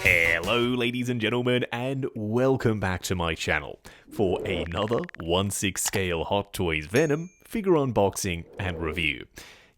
Hello ladies and gentlemen, and welcome back to my channel for another 1/6 scale Hot Toys Venom figure unboxing and review.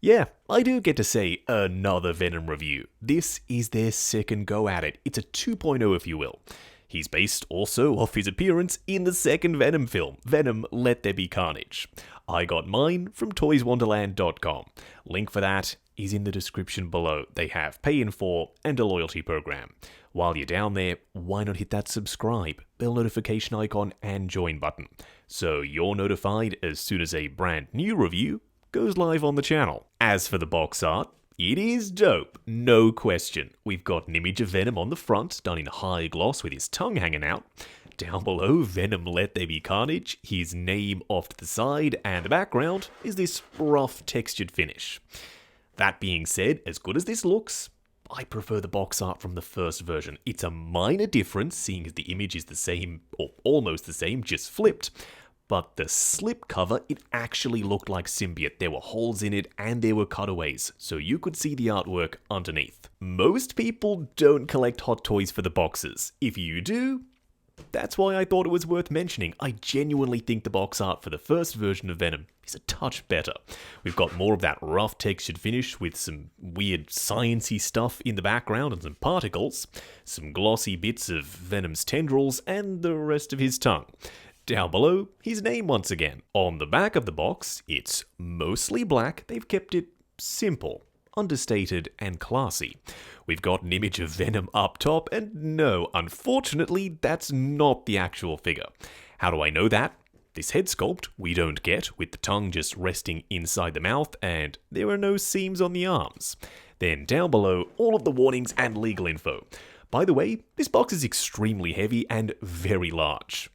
Yeah, I do get to say another Venom review. This is their second go at it. It's a 2.0 if you will. He's based also off his appearance in the second Venom film, Venom Let There Be Carnage. I got mine from toyswonderland.com. Link for that is in the description below. They have pay in 4 and a loyalty program. While you're down there, why not hit that subscribe, bell notification icon, and join button, so you're notified as soon as a brand new review goes live on the channel. As for the box art, it is dope, no question. We've got an image of Venom on the front, done in high gloss with his tongue hanging out. Down below, Venom Let There Be Carnage, his name off to the side, and the background is this rough textured finish. That being said, as good as this looks, I prefer the box art from the first version. It's a minor difference, seeing as the image is the same, or almost the same, just flipped. But the slip cover, it actually looked like symbiote. There were holes in it and there were cutaways, so you could see the artwork underneath. Most people don't collect Hot Toys for the boxes. If you do, that's why I thought it was worth mentioning. I genuinely think the box art for the first version of Venom is a touch better. We've got more of that rough textured finish with some weird sciencey stuff in the background and some particles, some glossy bits of Venom's tendrils, and the rest of his tongue. Down below, his name once again. On the back of the box, it's mostly black. They've kept it simple, understated, and classy. We've got an image of Venom up top, and no, unfortunately, that's not the actual figure. How do I know that? This head sculpt we don't get, with the tongue just resting inside the mouth, and there are no seams on the arms. Then down below, all of the warnings and legal info. By the way, this box is extremely heavy and very large.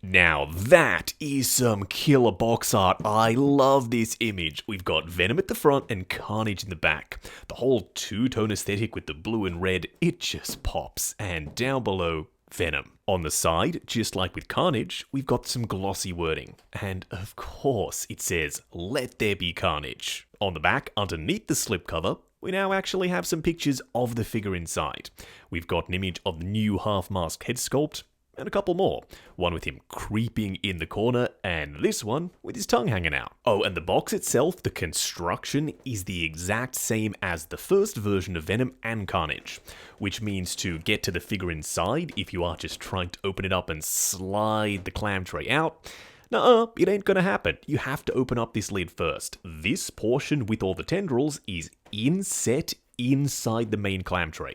Now that is some killer box art. I love this image. We've got Venom at the front and Carnage in the back. The whole two-tone aesthetic with the blue and red, it just pops. And down below, Venom. On the side, just like with Carnage, we've got some glossy wording. And of course, it says, "Let There Be Carnage." On the back, underneath the slipcover, we now actually have some pictures of the figure inside. We've got an image of the new half-mask head sculpt, and a couple more. One with him creeping in the corner, and this one with his tongue hanging out. Oh, and the box itself, the construction, is the exact same as the first version of Venom and Carnage, which means to get to the figure inside, if you are just trying to open it up and slide the clam tray out, nuh-uh, it ain't gonna happen. You have to open up this lid first. This portion with all the tendrils is inset inside the main clam tray.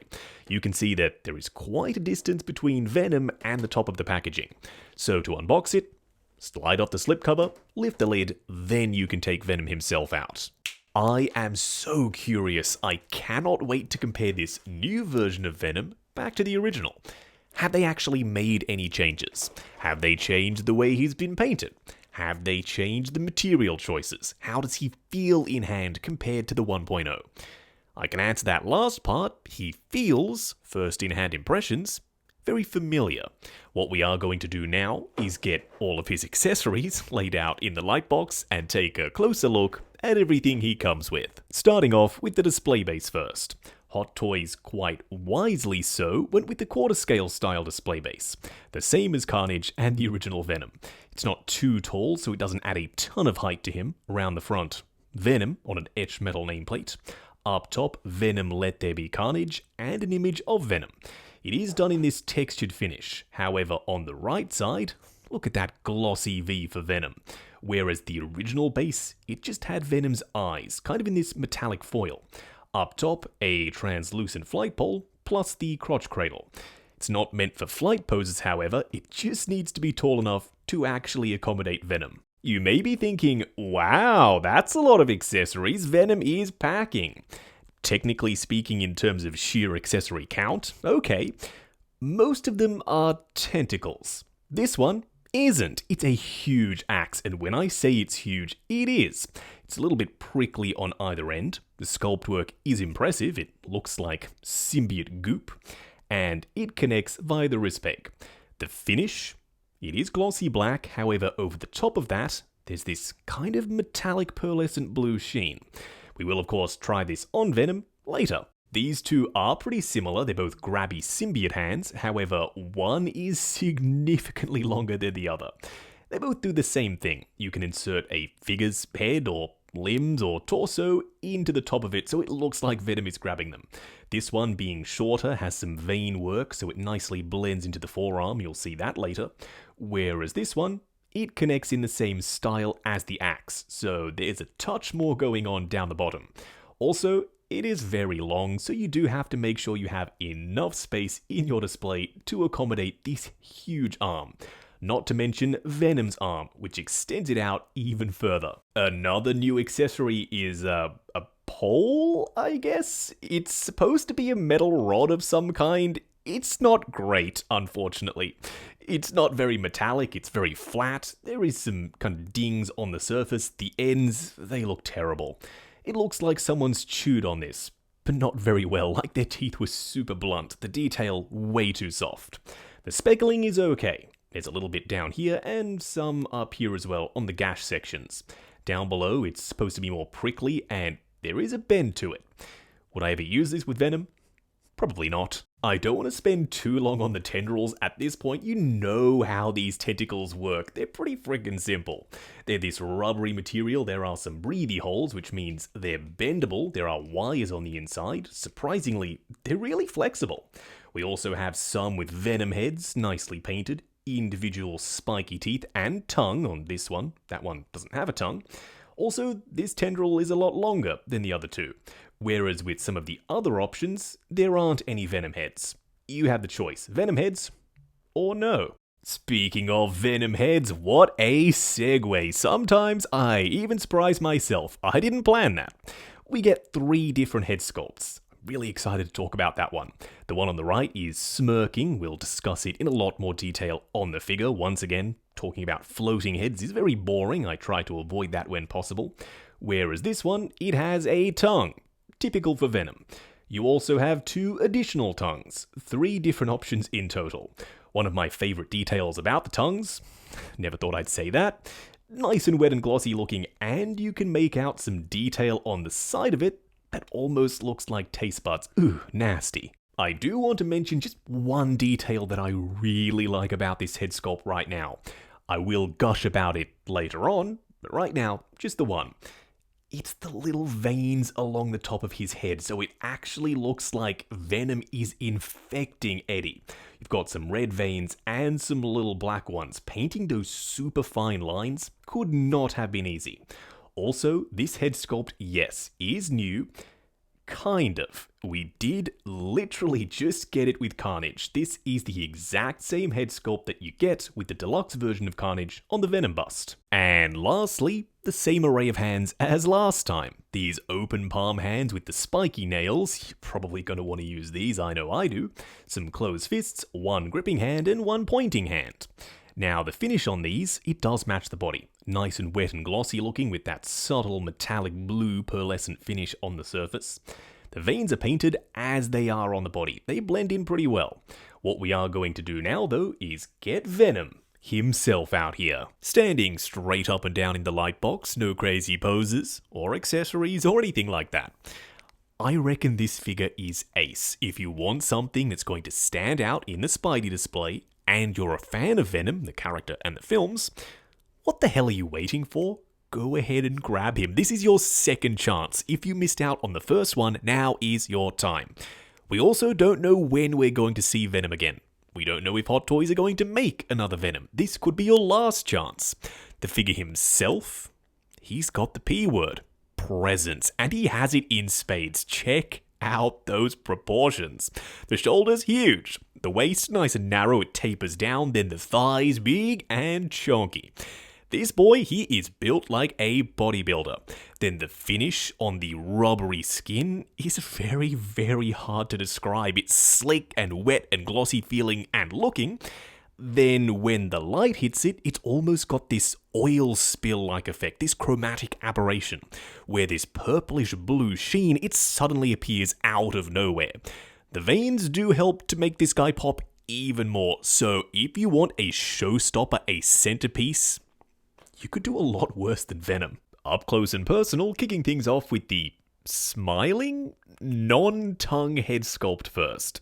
You can see that there is quite a distance between Venom and the top of the packaging. So to unbox it, slide off the slipcover, lift the lid, then you can take Venom himself out. I am so curious. I cannot wait to compare this new version of Venom back to the original. Have they actually made any changes? Have they changed the way he's been painted? Have they changed the material choices? How does he feel in hand compared to the 1.0? I can answer that last part. He feels, first in-hand impressions, very familiar. What we are going to do now is get all of his accessories laid out in the light box and take a closer look at everything he comes with. Starting off with the display base first. Hot Toys, quite wisely so, went with the quarter-scale style display base, the same as Carnage and the original Venom. It's not too tall, so it doesn't add a ton of height to him. Around the front, Venom on an etched metal nameplate. Up top, Venom Let There Be Carnage, and an image of Venom. It is done in this textured finish. However, on the right side, look at that glossy V for Venom. Whereas the original base, it just had Venom's eyes, kind of in this metallic foil. Up top, a translucent flight pole, plus the crotch cradle. It's not meant for flight poses, however, it just needs to be tall enough to actually accommodate Venom. You may be thinking, wow, that's a lot of accessories Venom is packing. Technically speaking, in terms of sheer accessory count, okay, most of them are tentacles. This one isn't. It's a huge axe, and when I say it's huge, it is. It's a little bit prickly on either end. The sculpt work is impressive. It looks like symbiote goop, and it connects via the wrist peg. The finish, it is glossy black, however, over the top of that, there's this kind of metallic pearlescent blue sheen. We will, of course, try this on Venom later. These two are pretty similar, they're both grabby symbiote hands, however, one is significantly longer than the other. They both do the same thing. You can insert a figure's head or limbs or torso into the top of it so it looks like Venom is grabbing them. This one, being shorter, has some vein work so it nicely blends into the forearm, you'll see that later. Whereas this one, it connects in the same style as the axe, so there's a touch more going on down the bottom. Also, it is very long, so you do have to make sure you have enough space in your display to accommodate this huge arm. Not to mention Venom's arm, which extends it out even further. Another new accessory is a pole, I guess? It's supposed to be a metal rod of some kind. It's not great, unfortunately. It's not very metallic, it's very flat. There is some kind of dings on the surface. The ends, they look terrible. It looks like someone's chewed on this, but not very well, like their teeth were super blunt. The detail way too soft. The speckling is okay. There's a little bit down here and some up here as well on the gash sections. Down below, it's supposed to be more prickly and there is a bend to it. Would I ever use this with Venom? Probably not. I don't want to spend too long on the tendrils at this point. You know how these tentacles work. They're pretty freaking simple. They're this rubbery material. There are some breathy holes, which means they're bendable. There are wires on the inside. Surprisingly, they're really flexible. We also have some with Venom heads, nicely painted. Individual spiky teeth and tongue on this one. That one doesn't have a tongue. Also, this tendril is a lot longer than the other two. Whereas with some of the other options, there aren't any Venom heads. You have the choice, Venom heads or no. Speaking of Venom heads, what a segue. Sometimes I even surprise myself. I didn't plan that. We get 3 different head sculpts. Really excited to talk about that one. The one on the right is smirking. We'll discuss it in a lot more detail on the figure. Once again, talking about floating heads is very boring. I try to avoid that when possible. Whereas this one, it has a tongue. Typical for Venom. You also have 2 additional tongues, 3 different options in total. One of my favorite details about the tongues, never thought I'd say that, nice and wet and glossy looking, and you can make out some detail on the side of it that almost looks like taste buds. Ooh, nasty. I do want to mention just one detail that I really like about this head sculpt right now. I will gush about it later on, but right now, just the one. It's the little veins along the top of his head, so it actually looks like Venom is infecting Eddie. You've got some red veins and some little black ones. Painting those super fine lines could not have been easy. Also, this head sculpt, yes, is new. Kind of. We did literally just get it with Carnage. This is the exact same head sculpt that you get with the deluxe version of Carnage on the Venom bust. And lastly, the same array of hands as last time. These open palm hands with the spiky nails. You're probably going to want to use these, I know I do. Some closed fists, 1 gripping hand and 1 pointing hand. Now, the finish on these, it does match the body. Nice and wet and glossy looking with that subtle metallic blue pearlescent finish on the surface. The veins are painted as they are on the body. They blend in pretty well. What we are going to do now, though, is get Venom himself out here. Standing straight up and down in the light box, no crazy poses, or accessories, or anything like that. I reckon this figure is ace. If you want something that's going to stand out in the Spidey display, and you're a fan of Venom, the character and the films, what the hell are you waiting for? Go ahead and grab him. This is your second chance. If you missed out on the first one, now is your time. We also don't know when we're going to see Venom again. We don't know if Hot Toys are going to make another Venom. This could be your last chance. The figure himself, he's got the P word, presence, and he has it in spades. Check out those proportions. The shoulders, huge. The waist, nice and narrow, it tapers down. Then the thighs, big and chunky. This boy, he is built like a bodybuilder. Then the finish on the rubbery skin is very, very hard to describe. It's slick and wet and glossy feeling and looking. Then when the light hits it, it's almost got this oil spill-like effect, this chromatic aberration, where this purplish blue sheen, it suddenly appears out of nowhere. The veins do help to make this guy pop even more, so if you want a showstopper, a centerpiece, you could do a lot worse than Venom. Up close and personal, kicking things off with the smiling, non-tongue head sculpt first.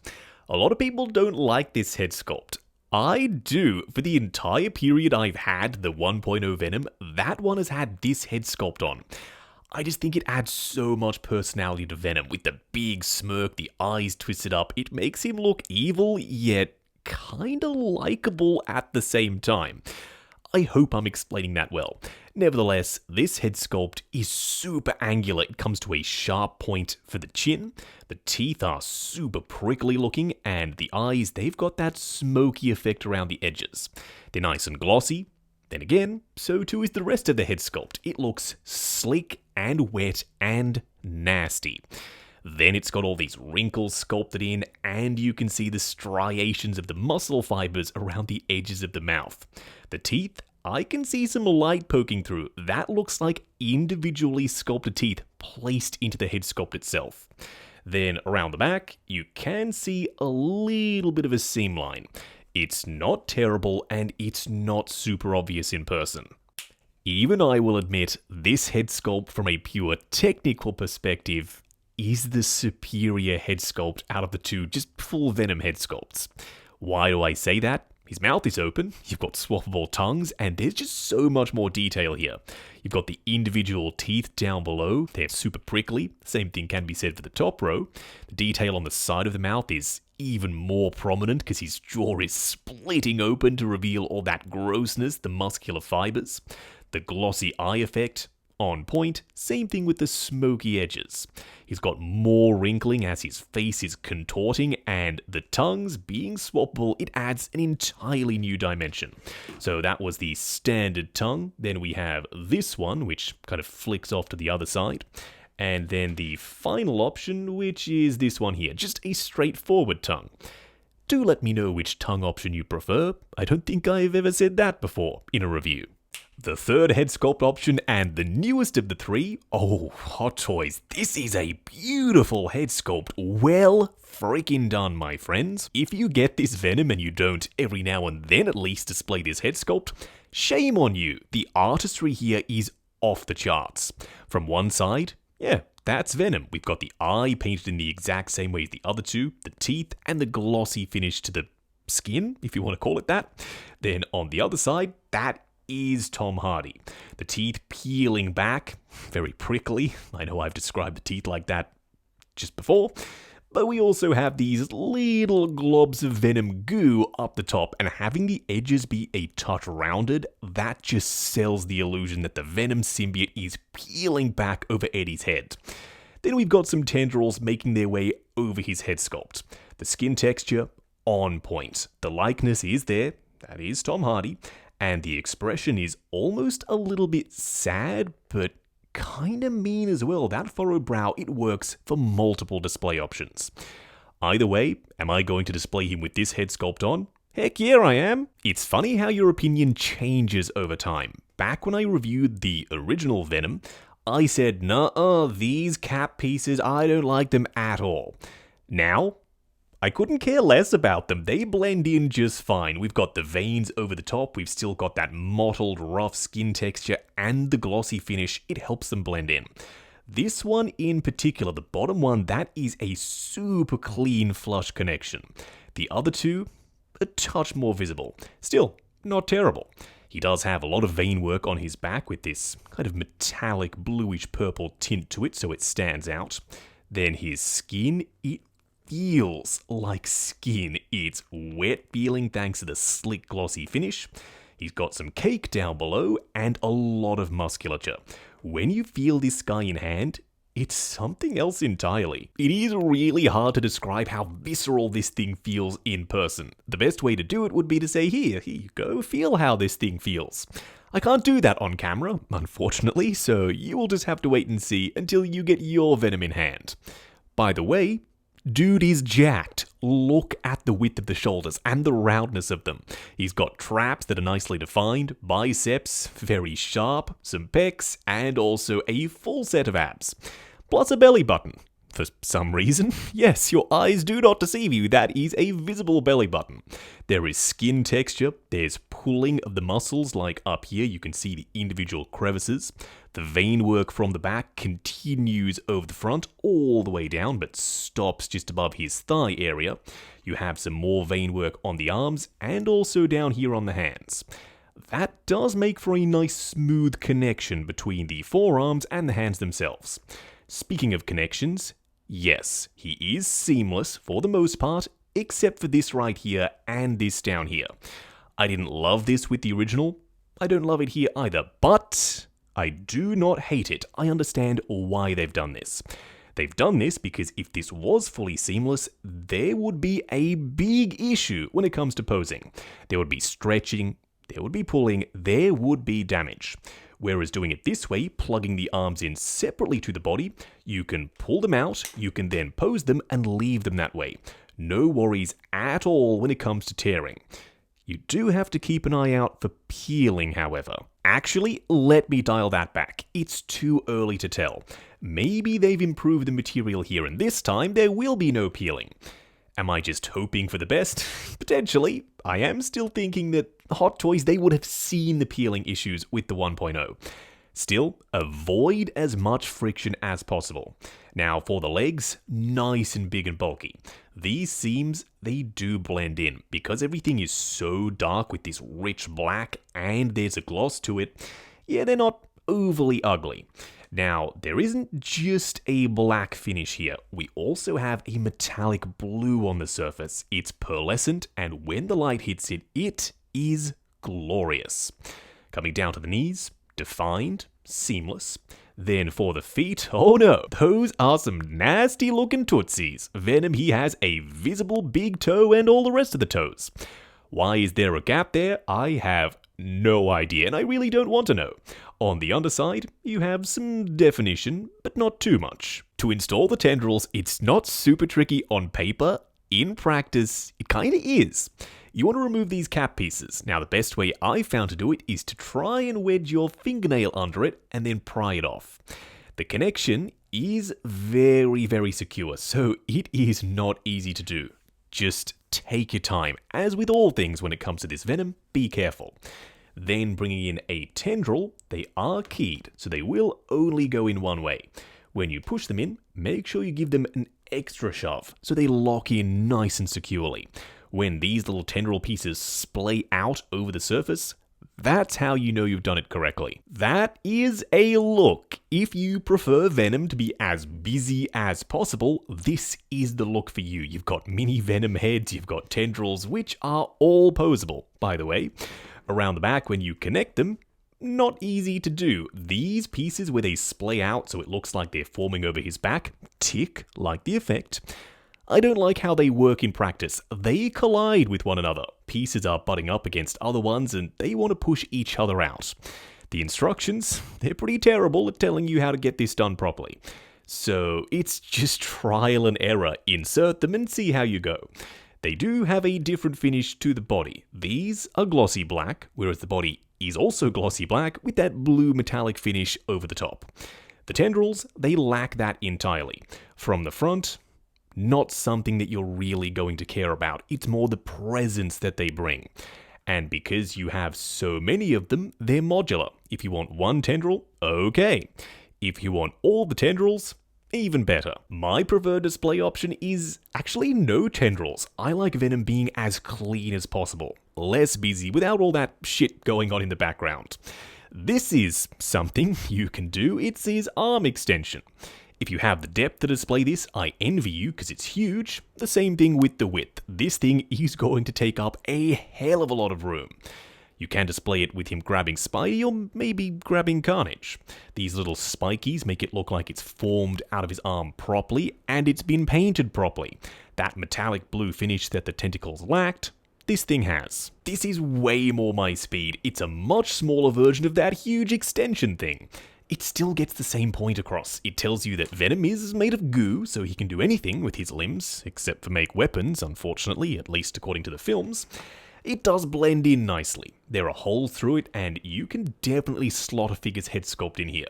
A lot of people don't like this head sculpt. I do. For the entire period I've had the 1.0 Venom, that one has had this head sculpt on. I just think it adds so much personality to Venom. With the big smirk, the eyes twisted up, it makes him look evil, yet kinda likable at the same time. I hope I'm explaining that well. Nevertheless, this head sculpt is super angular. It comes to a sharp point for the chin. The teeth are super prickly looking, and the eyes, they've got that smoky effect around the edges. They're nice and glossy. Then again, so too is the rest of the head sculpt. It looks slick and wet and nasty. Then it's got all these wrinkles sculpted in, and you can see the striations of the muscle fibers around the edges of the mouth. The teeth, I can see some light poking through. That looks like individually sculpted teeth placed into the head sculpt itself. Then around the back, you can see a little bit of a seam line. It's not terrible, and it's not super obvious in person. Even I will admit, this head sculpt from a pure technical perspective is the superior head sculpt out of the two just full Venom head sculpts. Why do I say that? His mouth is open, you've got swappable tongues, and there's just so much more detail here. You've got the individual teeth down below, they're super prickly. Same thing can be said for the top row. The detail on the side of the mouth is even more prominent because his jaw is splitting open to reveal all that grossness, the muscular fibers. The glossy eye effect, on point. Same thing with the smoky edges. He's got more wrinkling as his face is contorting, and the tongues being swappable, it adds an entirely new dimension. So that was the standard tongue. Then we have this one, which kind of flicks off to the other side. And then the final option, which is this one here, just a straightforward tongue. Do let me know which tongue option you prefer. I don't think I've ever said that before in a review. The third head sculpt option, and the newest of the three, oh, Hot Toys, this is a beautiful head sculpt. Well freaking done, my friends. If you get this Venom and you don't every now and then at least display this head sculpt, shame on you. The artistry here is off the charts. From one side, yeah, that's Venom. We've got the eye painted in the exact same way as the other two, the teeth, and the glossy finish to the skin, if you want to call it that. Then on the other side, that is Tom Hardy. The teeth peeling back, very prickly. I know I've described the teeth like that just before. But we also have these little globs of Venom goo up the top, and having the edges be a touch rounded, that just sells the illusion that the Venom symbiote is peeling back over Eddie's head. Then we've got some tendrils making their way over his head sculpt. The skin texture, on point. The likeness is there, that is Tom Hardy, and the expression is almost a little bit sad, but kinda mean as well. That furrowed brow, it works for multiple display options. Either way, am I going to display him with this head sculpt on? Heck yeah, I am. It's funny how your opinion changes over time. Back when I reviewed the original Venom, I said, nuh-uh, these cap pieces, I don't like them at all. Now, I couldn't care less about them. They blend in just fine. We've got the veins over the top. We've still got that mottled, rough skin texture and the glossy finish. It helps them blend in. This one in particular, the bottom one, that is a super clean flush connection. The other two, a touch more visible. Still, not terrible. He does have a lot of vein work on his back with this kind of metallic bluish purple tint to it, so it stands out. Then his skin, it feels like skin. It's wet feeling thanks to the slick glossy finish. He's got some cake down below and a lot of musculature. When you feel this guy in hand, it's something else entirely. It is really hard to describe how visceral this thing feels in person. The best way to do it would be to say, here you go, feel how this thing feels. I can't do that on camera, unfortunately, so you will just have to wait and see until you get your Venom in hand. By the way, dude is jacked. Look at the width of the shoulders and the roundness of them. He's got traps that are nicely defined, biceps, very sharp, some pecs, and also a full set of abs. Plus a belly button. for some reason. Yes, your eyes do not deceive you, that is a visible belly button. There is skin texture, there's pulling of the muscles, like up here you can see the individual crevices. The vein work from the back continues over the front all the way down, but stops just above his thigh area. You have some more vein work on the arms, and also down here on the hands. That does make for a nice smooth connection between the forearms and the hands themselves. Speaking of connections, yes, he is seamless for the most part, except for this right here and this down here. I didn't love this with the original. I don't love it here either, but I do not hate it. I understand why they've done this. They've done this because if this was fully seamless, there would be a big issue when it comes to posing. There would be stretching, there would be pulling, there would be damage. Whereas doing it this way, plugging the arms in separately to the body, you can pull them out, you can then pose them and leave them that way. No worries at all when it comes to tearing. You do have to keep an eye out for peeling, however. Actually, let me dial that back. It's too early to tell. Maybe they've improved the material here and this time there will be no peeling. Am I just hoping for the best? Potentially. I am still thinking that Hot Toys, they would have seen the peeling issues with the 1.0. Still, avoid as much friction as possible. Now for the legs, nice and big and bulky. These seams, they do blend in. Because everything is so dark with this rich black and there's a gloss to it, yeah, they're not overly ugly. Now, there isn't just a black finish here. We also have a metallic blue on the surface. It's pearlescent, and when the light hits it, it is glorious. Coming down to the knees, defined, seamless. Then for the feet, oh no, those are some nasty looking tootsies. Venom, he has a visible big toe and all the rest of the toes. Why is there a gap there? I have no idea, and I really don't want to know. On the underside, you have some definition, but not too much. To install the tendrils, it's not super tricky on paper. In practice, it kinda is. You want to remove these cap pieces. Now, the best way I found to do it is to try and wedge your fingernail under it and then pry it off. The connection is very, very secure, so it is not easy to do. Just take your time. As with all things when it comes to this Venom, be careful. Then bringing in a tendril, they are keyed, so they will only go in one way. When you push them in, make sure you give them an extra shove, so they lock in nice and securely. When these little tendril pieces splay out over the surface, that's how you know you've done it correctly. That is a look. If you prefer Venom to be as busy as possible, this is the look for you. You've got mini Venom heads, you've got tendrils, which are all posable, by the way. Around the back, when you connect them, not easy to do. These pieces where they splay out so it looks like they're forming over his back, tick, like the effect. I don't like how they work in practice. They collide with one another. Pieces are butting up against other ones and they want to push each other out. The instructions, they're pretty terrible at telling you how to get this done properly. So it's just trial and error. Insert them and see how you go. They do have a different finish to the body. These are glossy black, whereas the body is also glossy black with that blue metallic finish over the top. The tendrils, they lack that entirely. From the front, not something that you're really going to care about. It's more the presence that they bring. And because you have so many of them, they're modular. If you want one tendril, okay. If you want all the tendrils, even better. My preferred display option is actually no tendrils. I like Venom being as clean as possible. Less busy without all that shit going on in the background. This is something you can do. It's his arm extension. If you have the depth to display this, I envy you because it's huge. The same thing with the width. This thing is going to take up a hell of a lot of room. You can display it with him grabbing Spidey or maybe grabbing Carnage. These little spikies make it look like it's formed out of his arm properly and it's been painted properly. That metallic blue finish that the tentacles lacked, this thing has. This is way more my speed. It's a much smaller version of that huge extension thing. It still gets the same point across. It tells you that Venom is made of goo, so he can do anything with his limbs, except for make weapons, unfortunately, at least according to the films. It does blend in nicely. There are holes through it, and you can definitely slot a figure's head sculpt in here.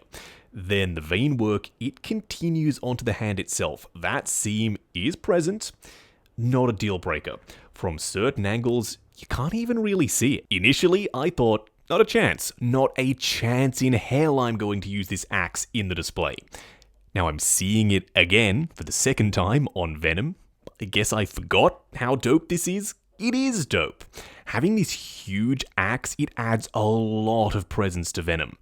Then the vein work, it continues onto the hand itself. That seam is present, not a deal breaker. From certain angles, you can't even really see it. Initially, I thought, not a chance in hell I'm going to use this axe in the display. Now I'm seeing it again for the second time on Venom. I guess I forgot how dope this is. It is dope. Having this huge axe, it adds a lot of presence to Venom.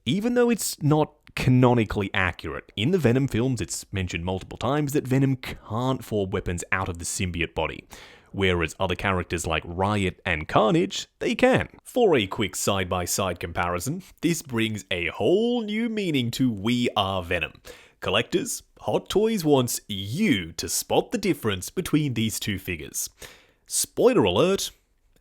Even though it's not canonically accurate, in the Venom films it's mentioned multiple times that Venom can't form weapons out of the symbiote body, whereas other characters like Riot and Carnage, they can. For a quick side-by-side comparison, this brings a whole new meaning to We Are Venom. Collectors, Hot Toys wants you to spot the difference between these two figures. Spoiler alert,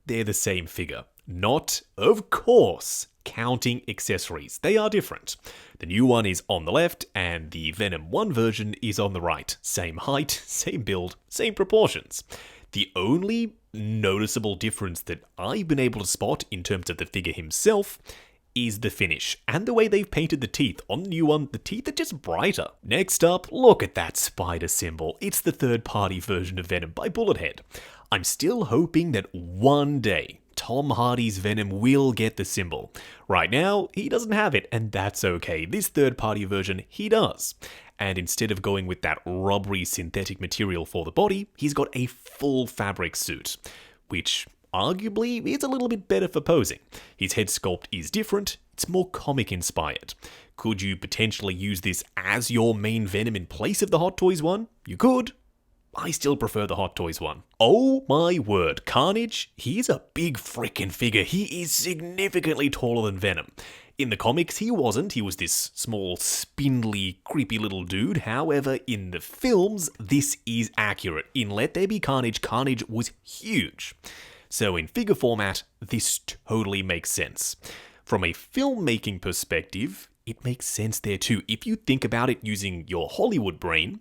they're the same figure. Not, of course, counting accessories. They are different. The new one is on the left, and the Venom 1 version is on the right. Same height, same build, same proportions. The only noticeable difference that I've been able to spot in terms of the figure himself is the finish, and the way they've painted the teeth. On the new one, the teeth are just brighter. Next up, look at that spider symbol. It's the third-party version of Venom by Bullethead. I'm still hoping that one day Tom Hardy's Venom will get the symbol. Right now, he doesn't have it, and that's okay. This third-party version, he does. And instead of going with that rubbery synthetic material for the body, he's got a full fabric suit, which arguably is a little bit better for posing. His head sculpt is different, it's more comic-inspired. Could you potentially use this as your main Venom in place of the Hot Toys one? You could. I still prefer the Hot Toys one. Oh my word, Carnage, he's a big frickin' figure. He is significantly taller than Venom. In the comics, he wasn't. He was this small, spindly, creepy little dude. However, in the films, this is accurate. In Let There Be Carnage, Carnage was huge. So in figure format, this totally makes sense. From a filmmaking perspective, it makes sense there too. If you think about it using your Hollywood brain,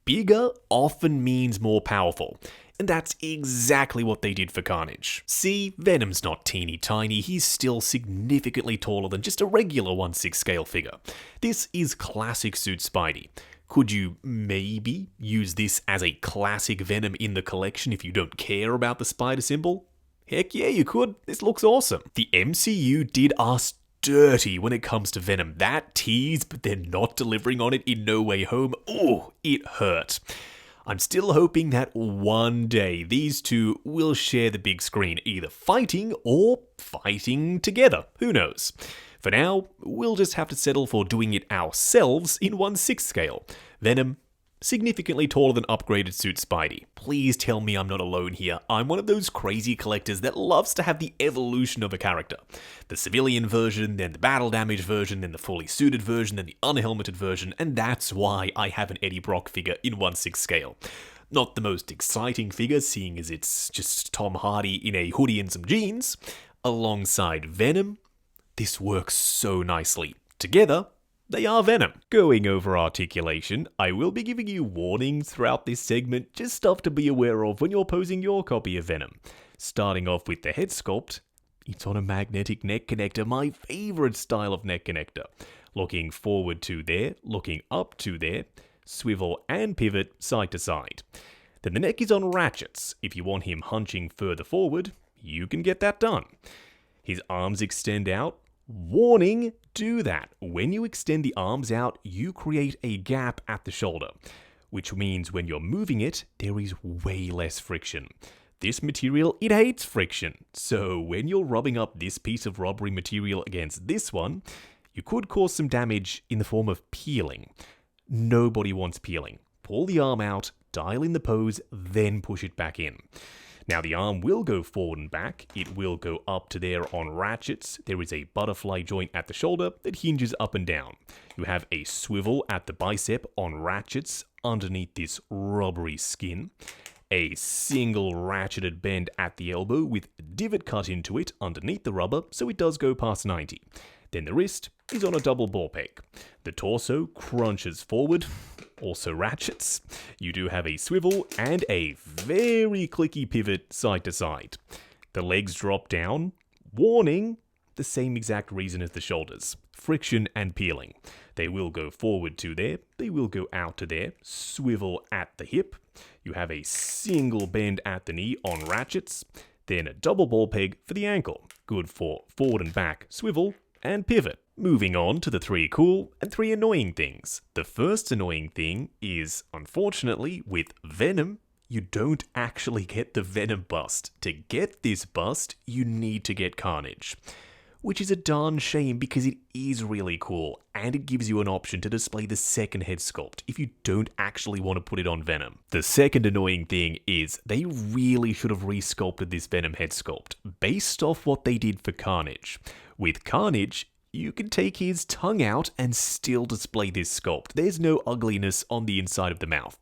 bigger often means more powerful. And that's exactly what they did for Carnage. See, Venom's not teeny tiny, he's still significantly taller than just a regular 1/6 scale figure. This is classic suit Spidey. Could you maybe use this as a classic Venom in the collection if you don't care about the spider symbol? Heck yeah, you could. This looks awesome. The MCU did us dirty when it comes to Venom. That tease, but they're not delivering on it in No Way Home. Oh, it hurt. I'm still hoping that one day these two will share the big screen, either fighting or fighting together. Who knows? For now, we'll just have to settle for doing it ourselves in 1/6 scale. Venom, significantly taller than upgraded suit Spidey. Please tell me I'm not alone here. I'm one of those crazy collectors that loves to have the evolution of a character. The civilian version, then the battle damage version, then the fully suited version, then the unhelmeted version, and that's why I have an Eddie Brock figure in 1/6 scale. Not the most exciting figure, seeing as it's just Tom Hardy in a hoodie and some jeans. Alongside Venom, this works so nicely. Together, they are Venom. Going over articulation, I will be giving you warnings throughout this segment, just stuff to be aware of when you're posing your copy of Venom. Starting off with the head sculpt, it's on a magnetic neck connector, my favourite style of neck connector. Looking forward to there, looking up to there, swivel and pivot side to side. Then the neck is on ratchets. If you want him hunching further forward, you can get that done. His arms extend out. Warning, do that. When you extend the arms out, you create a gap at the shoulder, which means when you're moving it, there is way less friction. This material, it hates friction, so when you're rubbing up this piece of rubbery material against this one, you could cause some damage in the form of peeling. Nobody wants peeling. Pull the arm out, dial in the pose, then push it back in. Now the arm will go forward and back, it will go up to there on ratchets, there is a butterfly joint at the shoulder that hinges up and down. You have a swivel at the bicep on ratchets underneath this rubbery skin, a single ratcheted bend at the elbow with a divot cut into it underneath the rubber so it does go past 90. Then the wrist is on a double ball peg. The torso crunches forward, also ratchets. You do have a swivel and a very clicky pivot side to side. The legs drop down. Warning, the same exact reason as the shoulders. friction and peeling. They will go forward to there, they will go out to there, swivel at the hip. You have a single bend at the knee on ratchets, then a double ball peg for the ankle. Good for forward and back swivel and pivot. Moving on to the 3 cool and 3 annoying things. The first annoying thing is, unfortunately, with Venom, you don't actually get the Venom bust. To get this bust, you need to get Carnage. Which is a darn shame because it is really cool, and it gives you an option to display the second head sculpt if you don't actually want to put it on Venom. The second annoying thing is they really should have resculpted this Venom head sculpt based off what they did for Carnage. With Carnage, you can take his tongue out and still display this sculpt. There's no ugliness on the inside of the mouth.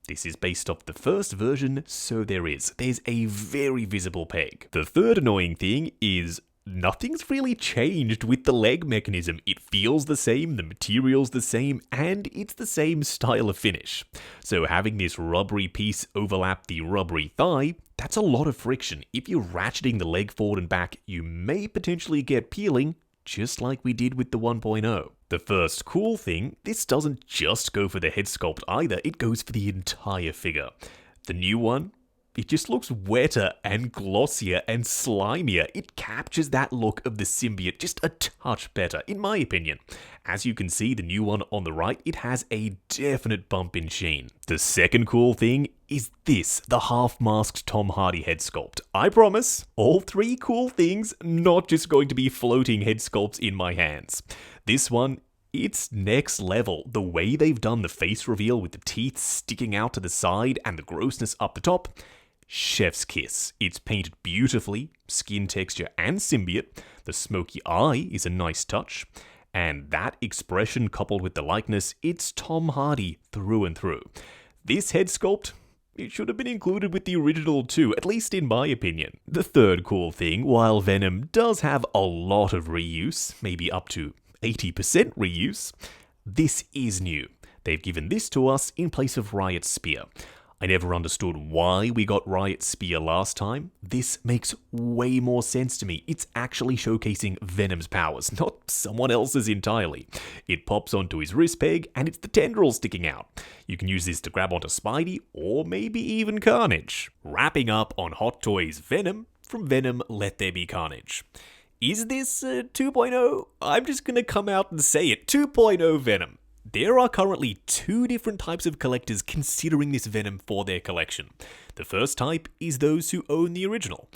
This is based off the first version, so there's a very visible peg. The third annoying thing is nothing's really changed with the leg mechanism. It feels the same, the material's the same, and it's the same style of finish. So having this rubbery piece overlap the rubbery thigh, that's a lot of friction. If you're ratcheting the leg forward and back, you may potentially get peeling, just like we did with the 1.0. The first cool thing, this doesn't just go for the head sculpt either, it goes for the entire figure. The new one, it just looks wetter and glossier and slimier. It captures that look of the symbiote just a touch better, in my opinion. As you can see, the new one on the right, it has a definite bump in sheen. The second cool thing is this, the half-masked Tom Hardy head sculpt. I promise, all 3 cool things, not just going to be floating head sculpts in my hands. This one, it's next level. The way they've done the face reveal with the teeth sticking out to the side and the grossness up the top, chef's kiss. It's painted beautifully, skin texture and symbiote. The smoky eye is a nice touch. And that expression coupled with the likeness, it's Tom Hardy through and through. This head sculpt, it should have been included with the original too, at least in my opinion. The third cool thing, while Venom does have a lot of reuse, maybe up to 80% reuse, this is new. They've given this to us in place of Riot's Spear. I never understood why we got Riot's Spear last time. This makes way more sense to me. It's actually showcasing Venom's powers, not someone else's entirely. It pops onto his wrist peg, and it's the tendrils sticking out. You can use this to grab onto Spidey, or maybe even Carnage. Wrapping up on Hot Toys Venom, from Venom Let There Be Carnage. Is this 2.0? I'm just gonna come out and say it. 2.0 Venom. There are currently 2 different types of collectors considering this Venom for their collection. The first type is those who own the original.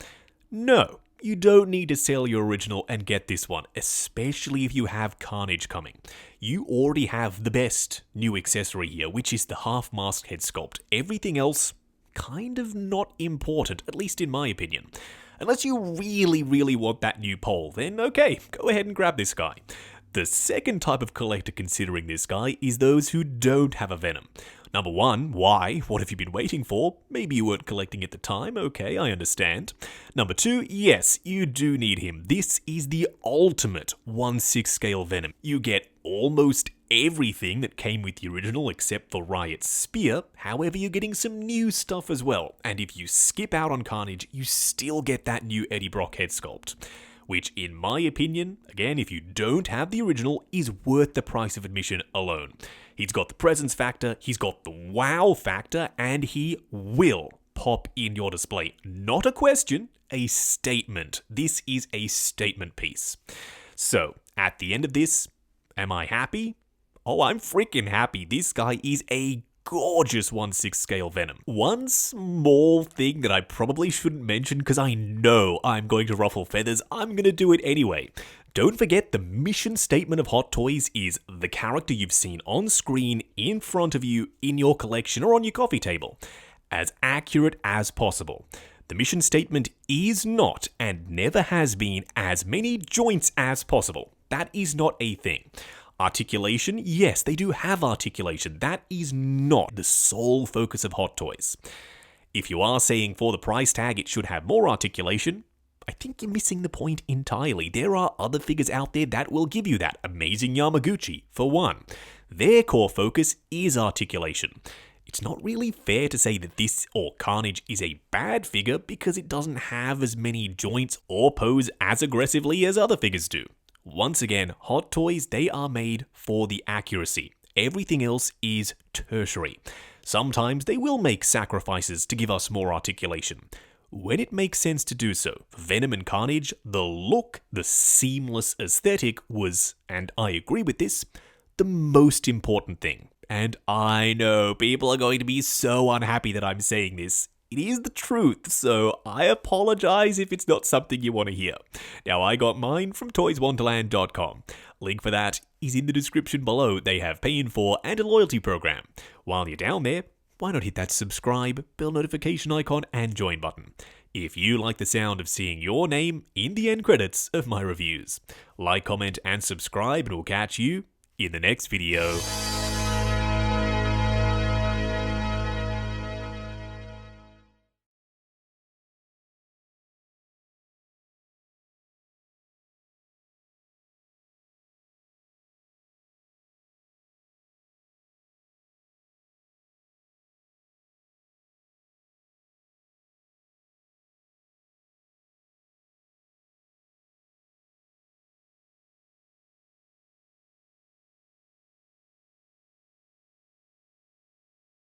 No, you don't need to sell your original and get this one, especially if you have Carnage coming. You already have the best new accessory here, which is the half-mask head sculpt. Everything else, kind of not important, at least in my opinion. Unless you really, really want that new pole, then okay, go ahead and grab this guy. The second type of collector considering this guy is those who don't have a Venom. Number 1, why? What have you been waiting for? Maybe you weren't collecting at the time, okay, I understand. Number 2, yes, you do need him. This is the ultimate 1/6 scale Venom. You get almost everything that came with the original except for Riot's Spear, however you're getting some new stuff as well. And if you skip out on Carnage, you still get that new Eddie Brock head sculpt. Which, in my opinion, again, if you don't have the original, is worth the price of admission alone. He's got the presence factor, he's got the wow factor, and he will pop in your display. Not a question, a statement. This is a statement piece. So, at the end of this, am I happy? Oh, I'm freaking happy. This guy is a gorgeous 1/6 scale Venom. One small thing that I probably shouldn't mention because I know I'm going to ruffle feathers, I'm going to do it anyway. Don't forget the mission statement of Hot Toys is the character you've seen on screen in front of you in your collection or on your coffee table. As accurate as possible. The mission statement is not and never has been as many joints as possible. That is not a thing. Articulation, yes, they do have articulation. That is not the sole focus of Hot Toys. If you are saying for the price tag it should have more articulation, I think you're missing the point entirely. There are other figures out there that will give you that. Amazing Yamaguchi, for one. Their core focus is articulation. It's not really fair to say that this or Carnage is a bad figure because it doesn't have as many joints or pose as aggressively as other figures do. Once again, Hot Toys, they are made for the accuracy. Everything else is tertiary. Sometimes they will make sacrifices to give us more articulation. When it makes sense to do so, for Venom and Carnage, the look, the seamless aesthetic was, and I agree with this, the most important thing. And I know people are going to be so unhappy that I'm saying this. It is the truth, so I apologize if it's not something you want to hear. Now, I got mine from toyswonderland.com. Link for that is in the description below. They have Pay in 4 and a loyalty program. While you're down there, why not hit that subscribe, bell notification icon, and join button if you like the sound of seeing your name in the end credits of my reviews. Like, comment, and subscribe, and we'll catch you in the next video.